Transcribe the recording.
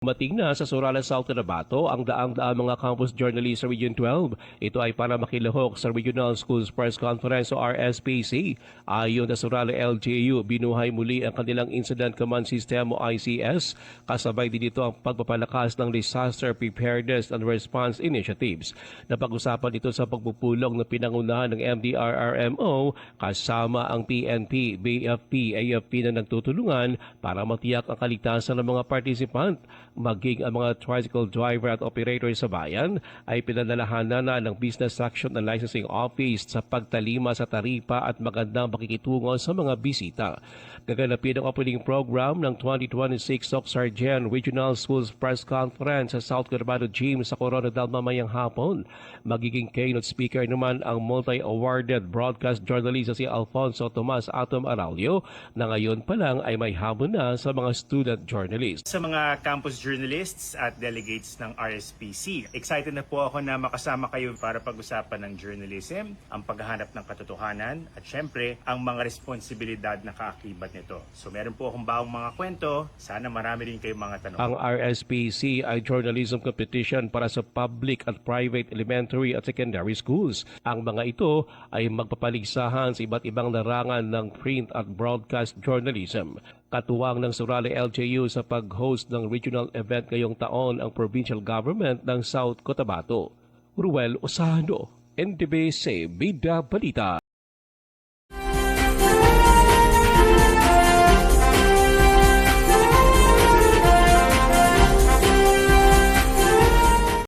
Mating na sa Sorales, South Cotabato ang daang-daang mga campus journalists sa Region 12. Ito ay para makilahok sa Regional Schools Press Conference o RSPC. Ayon sa Sorale LGU, binuhay muli ang kanilang Incident Command System o ICS. Kasabay din ito ang pagpapalakas ng Disaster Preparedness and Response Initiatives. Napag-usapan ito sa pagpupulong na pinangunahan ng MDRRMO kasama ang PNP, BFP, AFP na nagtutulungan para matiyak ang kaligtasan ng mga participant. Maging ang mga tricycle driver at operator sa bayan ay pinanalahanan na ng Business Action and Licensing Office sa pagtalima sa taripa at magandang pakikitungo sa mga bisita. Gaganapin ang opening program ng 2026 Soc-Sargent Regional Schools Press Conference sa South Cotabato Gym sa Coronadal mamayang hapon. Magiging keynote speaker naman ang multi-awarded broadcast journalist si Alfonso Tomas Atom Araulio na ngayon pa lang ay may hamon na sa mga student journalists. Sa mga campus journalists at delegates ng RSPC, excited na po ako na makasama kayo para pag-usapan ng journalism, ang paghahanap ng katotohanan at syempre ang mga responsibilidad na kaakibat nito. So meron po akong bagong mga kwento, sana marami rin kayong mga tanong. Ang RSPC ay journalism competition para sa public at private elementary at secondary schools. Ang mga ito ay magpapaligsahan sa iba't ibang larangan ng print at broadcast journalism. Katuwang ng Sorale LGU sa pag-host ng regional event ngayong taon ang provincial government ng South Cotabato. Ruel Osano, NTBC Bida Balita.